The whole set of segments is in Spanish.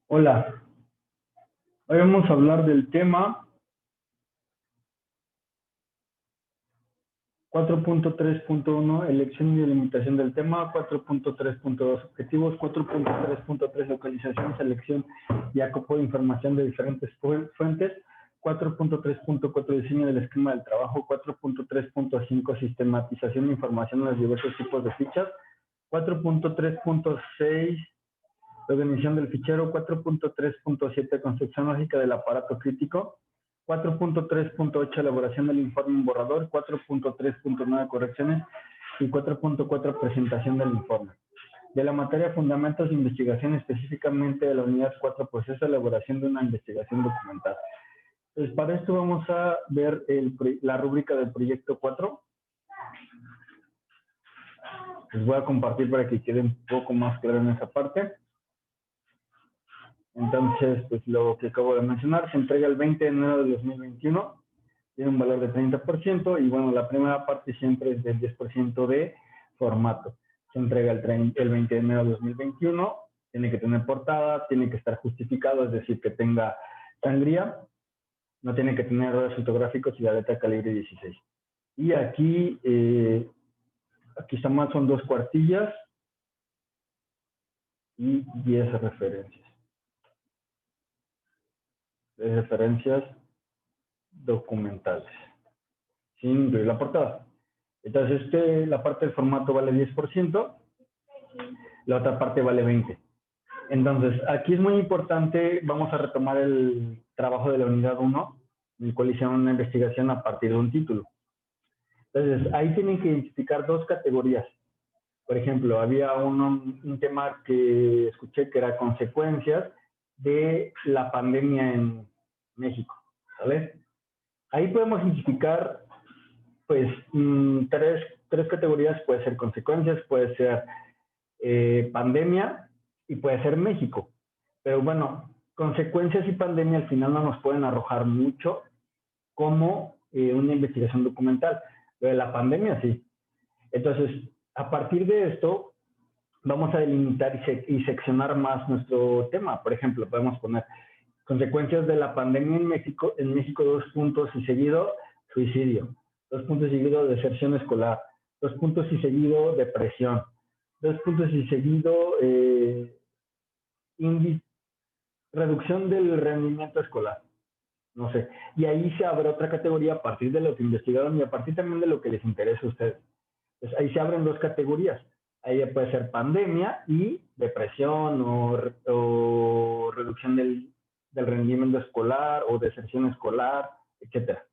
Hola, hoy vamos a hablar del tema 4.3.1, elección y delimitación del tema, 4.3.2, objetivos, 4.3.3, localización, selección y acopio de información de diferentes fuentes, 4.3.4, diseño del esquema del trabajo, 4.3.5, sistematización de información en los diversos tipos de fichas, 4.3.6, organización del fichero, 4.3.7, construcción lógica del aparato crítico, 4.3.8, elaboración del informe en borrador, 4.3.9, correcciones y 4.4, presentación del informe. De la materia fundamentos de investigación, específicamente de la unidad 4, proceso de elaboración de una investigación documental. Pues para esto vamos a ver la rúbrica del proyecto 4. Les voy a compartir para que quede un poco más claro en esa parte. Entonces, pues lo que acabo de mencionar, se entrega el 20 de enero de 2021, tiene un valor de 30%, y bueno, la primera parte siempre es del 10% de formato. Se entrega el 20 de enero de 2021, tiene que tener portada, tiene que estar justificado, es decir, que tenga sangría, no tiene que tener errores fotográficos y la letra calibre 16. Y aquí más son 2 cuartillas y 10 referencias. Documentales, sin incluir la portada. Entonces, la parte del formato vale 10%, la otra parte vale 20%. Entonces, aquí es muy importante, vamos a retomar el trabajo de la unidad 1, en el cual hicieron una investigación a partir de un título. Entonces, ahí tienen que identificar 2 categorías. Por ejemplo, había un tema que escuché que era consecuencias de la pandemia en México, ¿vale? Ahí podemos identificar, pues, tres categorías. Puede ser consecuencias, puede ser pandemia y puede ser México. Pero bueno, consecuencias y pandemia al final no nos pueden arrojar mucho como una investigación documental. Pero de la pandemia sí. Entonces, a partir de esto, vamos a delimitar y seccionar más nuestro tema. Por ejemplo, podemos poner consecuencias de la pandemia en México 2 puntos y seguido, suicidio, 2 puntos y seguido, deserción escolar, 2 puntos y seguido, depresión, 2 puntos y seguido, reducción del rendimiento escolar, no sé. Y ahí se abre otra categoría a partir de lo que investigaron y a partir también de lo que les interesa a ustedes. Entonces, ahí se abren 2 categorías. Ahí puede ser pandemia y depresión o reducción del rendimiento escolar o deserción escolar, etcétera.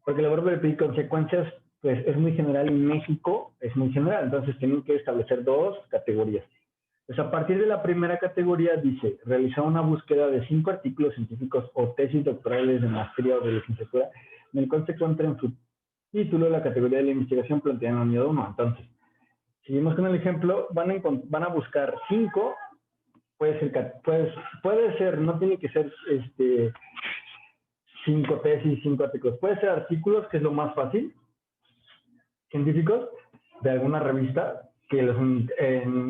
Porque la verbo de consecuencias, pues, es muy general, y México es muy general. Entonces tienen que establecer 2 categorías. Pues a partir de la primera categoría dice, realizar una búsqueda de 5 artículos científicos o tesis doctorales de maestría o de licenciatura en el cual se encuentra en su título la categoría de la investigación planteada en la unidad 1. Entonces, seguimos con el ejemplo, van a buscar 5, puede ser, no tiene que ser 5 tesis, 5 artículos, puede ser artículos, que es lo más fácil, científicos, de alguna revista, que en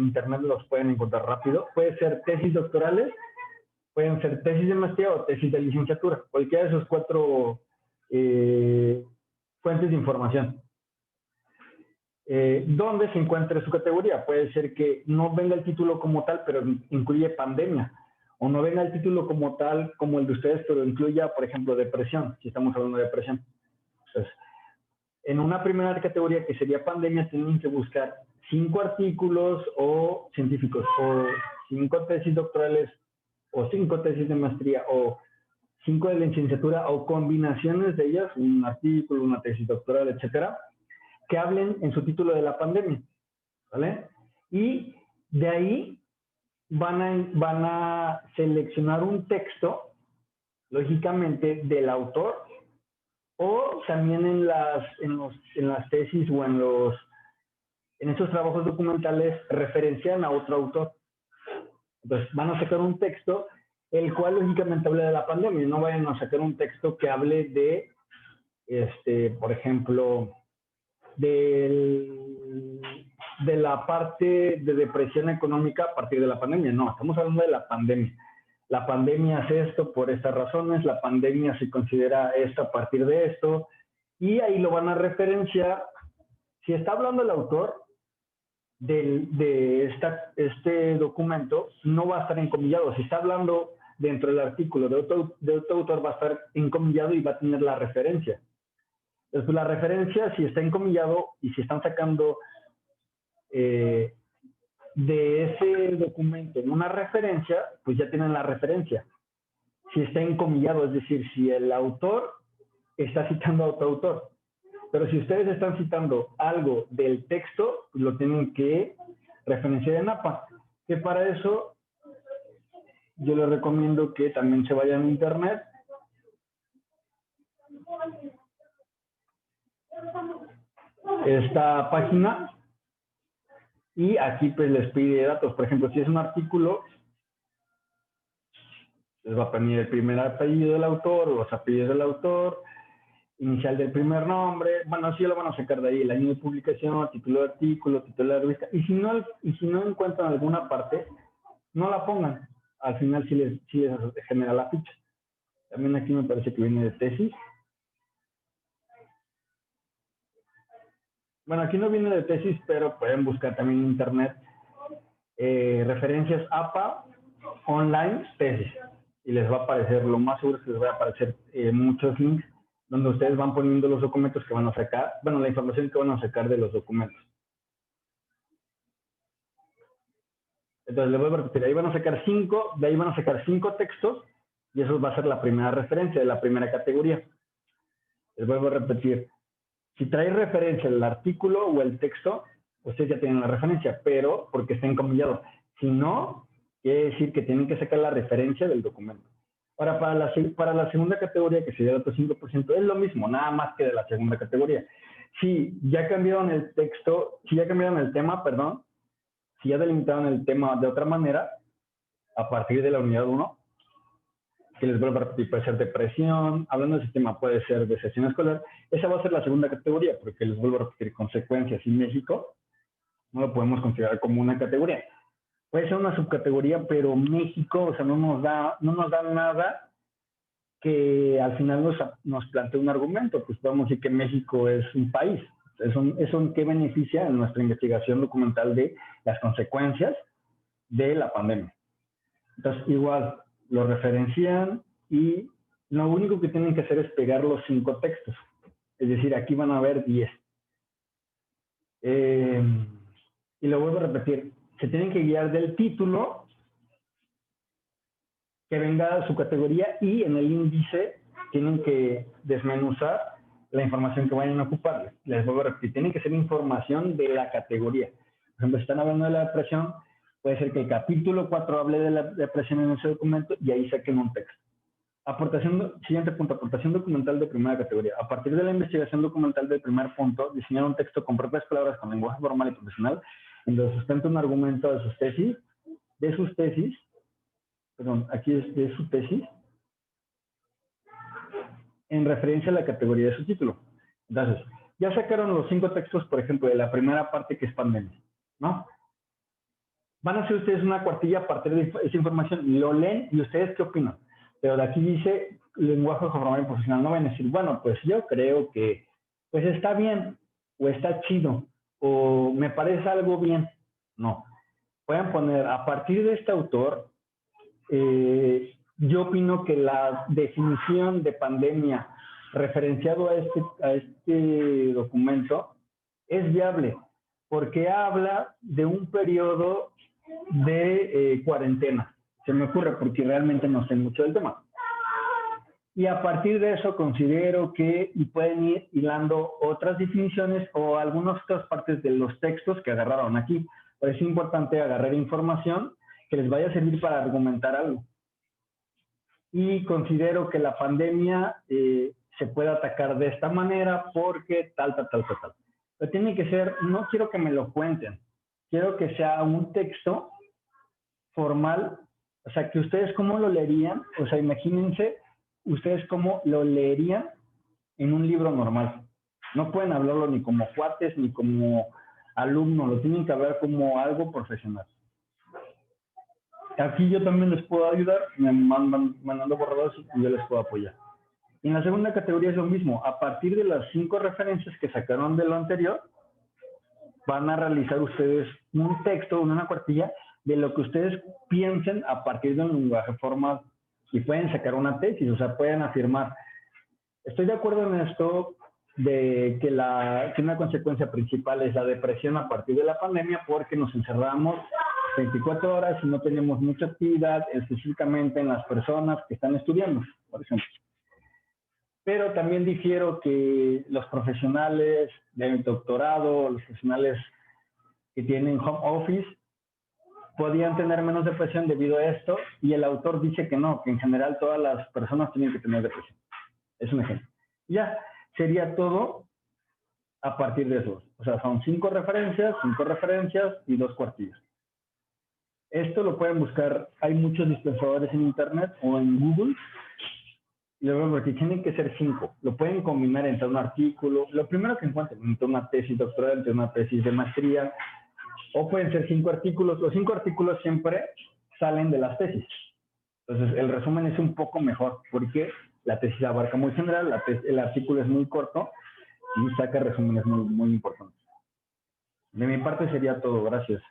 internet los pueden encontrar rápido. Puede ser tesis doctorales, pueden ser tesis de maestría o tesis de licenciatura, cualquiera de esos 4 fuentes de información. ¿Dónde se encuentre su categoría? Puede ser que no venga el título como tal, pero incluye pandemia, o no venga el título como tal, como el de ustedes, pero incluya, por ejemplo, depresión, si estamos hablando de depresión. Entonces, en una primera categoría, que sería pandemia, tienen que buscar 5 artículos o científicos, o 5 tesis doctorales, o 5 tesis de maestría, o 5 de licenciatura, o combinaciones de ellas, un artículo, una tesis doctoral, etcétera, que hablen en su título de la pandemia, ¿vale? Y de ahí van a seleccionar un texto, lógicamente, del autor, o también en las tesis o en estos trabajos documentales referencian a otro autor. Entonces van a sacar un texto el cual lógicamente habla de la pandemia, no vayan a sacar un texto que hable de, por ejemplo, del de la parte de depresión económica a partir de la pandemia. No, estamos hablando de la pandemia. La pandemia hace esto por estas razones, la pandemia se considera esto a partir de esto, y ahí lo van a referenciar. Si está hablando el autor de este documento, no va a estar encomillado. Si está hablando dentro del artículo de otro autor, va a estar encomillado y va a tener la referencia. Entonces, la referencia, si está encomillado y si están sacando de ese documento en una referencia, pues ya tienen la referencia. Si está encomillado, es decir, si el autor está citando a otro autor. Pero si ustedes están citando algo del texto, pues lo tienen que referenciar en APA. Que para eso yo les recomiendo que también se vayan a internet. Esta página, y aquí pues les pide datos. Por ejemplo, si es un artículo, les va a pedir el primer apellido del autor, los apellidos del autor, inicial del primer nombre. Bueno, así lo van a sacar de ahí, el año de publicación, título de artículo, título de la revista. Y si no encuentran alguna parte, no la pongan. Al final sí les genera la ficha. También aquí me parece que viene de tesis. Bueno, aquí no viene de tesis, pero pueden buscar también en internet referencias APA online tesis. Y les va a aparecer, lo más seguro es que les va a aparecer muchos links donde ustedes van poniendo los documentos que van a sacar, bueno, la información que van a sacar de los documentos. Entonces, les voy a repetir, ahí van a sacar 5, de ahí van a sacar 5 textos, y eso va a ser la primera referencia de la primera categoría. Les vuelvo a repetir, si trae referencia el artículo o el texto, ustedes ya tienen la referencia, pero porque está encomillado. Si no, quiere decir que tienen que sacar la referencia del documento. Ahora, para la segunda categoría, que sería el otro 5%, es lo mismo, nada más que de la segunda categoría. Si ya cambiaron el texto, si ya cambiaron el tema, perdón, si ya delimitaron el tema de otra manera, a partir de la unidad 1, que les vuelvo a repetir, puede ser depresión, hablando de ese tema, puede ser deserción escolar, esa va a ser la segunda categoría, porque les vuelvo a repetir, consecuencias y México no lo podemos considerar como una categoría. Puede ser una subcategoría, pero México, o sea, no nos da nada que al final nos plantee un argumento. Pues podemos decir que México es un país. ¿Eso en qué beneficia en nuestra investigación documental de las consecuencias de la pandemia? Entonces, igual, lo referencian y lo único que tienen que hacer es pegar los 5 textos. Es decir, aquí van a haber 10. Y lo vuelvo a repetir, se tienen que guiar del título, que venga su categoría, y en el índice tienen que desmenuzar la información que vayan a ocupar. Les vuelvo a repetir, tienen que ser información de la categoría. Por ejemplo, si están hablando de la depresión, puede ser que el capítulo 4 hable de la depresión en ese documento y ahí saquen un texto. Siguiente punto, aportación documental de primera categoría. A partir de la investigación documental del primer punto, diseñar un texto con propias palabras, con lenguaje formal y profesional, en donde sustenta un argumento de sus tesis, perdón, aquí es de su tesis, en referencia a la categoría de su título. Entonces, ya sacaron los 5 textos, por ejemplo, de la primera parte, que es pandemia, ¿no? Van a hacer ustedes una cuartilla a partir de esa información, lo leen y ustedes qué opinan. Pero de aquí dice lenguaje formal y profesional, no van a decir, bueno, pues yo creo que pues está bien, o está chido, o me parece algo bien. No, pueden poner, a partir de este autor, yo opino que la definición de pandemia referenciado a este documento es viable, porque habla de un periodo de cuarentena. Se me ocurre porque realmente no sé mucho del tema. Y a partir de eso considero que y pueden ir hilando otras definiciones o algunas otras partes de los textos que agarraron aquí. Pero es importante agarrar información que les vaya a servir para argumentar algo. Y considero que la pandemia se puede atacar de esta manera porque tal. Pero tiene que ser, no quiero que me lo cuenten, quiero que sea un texto formal, o sea, que ustedes cómo lo leerían, o sea, imagínense ustedes cómo lo leerían en un libro normal. No pueden hablarlo ni como cuates, ni como alumno, lo tienen que ver como algo profesional. Aquí yo también les puedo ayudar, me mandan mandando borradores y yo les puedo apoyar. En la segunda categoría es lo mismo, a partir de las 5 referencias que sacaron de lo anterior, van a realizar ustedes un texto, una cuartilla, de lo que ustedes piensen a partir de un lenguaje formal y pueden sacar una tesis, o sea, pueden afirmar, estoy de acuerdo en esto de que una consecuencia principal es la depresión a partir de la pandemia porque nos encerramos 24 horas y no tenemos mucha actividad, específicamente en las personas que están estudiando, por ejemplo. Pero también difiero que los profesionales del doctorado, los profesionales que tienen home office, podían tener menos depresión debido a esto, y el autor dice que no, que en general todas las personas tienen que tener depresión. Es un ejemplo. Ya, sería todo a partir de eso. O sea, son 5 referencias y 2 cuartillas. Esto lo pueden buscar, hay muchos dispensadores en internet o en Google, y luego porque tienen que ser 5. Lo pueden combinar entre un artículo, lo primero que encuentren, entre una tesis doctoral, entre una tesis de maestría, o pueden ser 5 artículos. Los 5 artículos siempre salen de las tesis. Entonces, el resumen es un poco mejor porque la tesis abarca muy general, el artículo es muy corto y saca resúmenes muy, muy importantes. De mi parte sería todo. Gracias.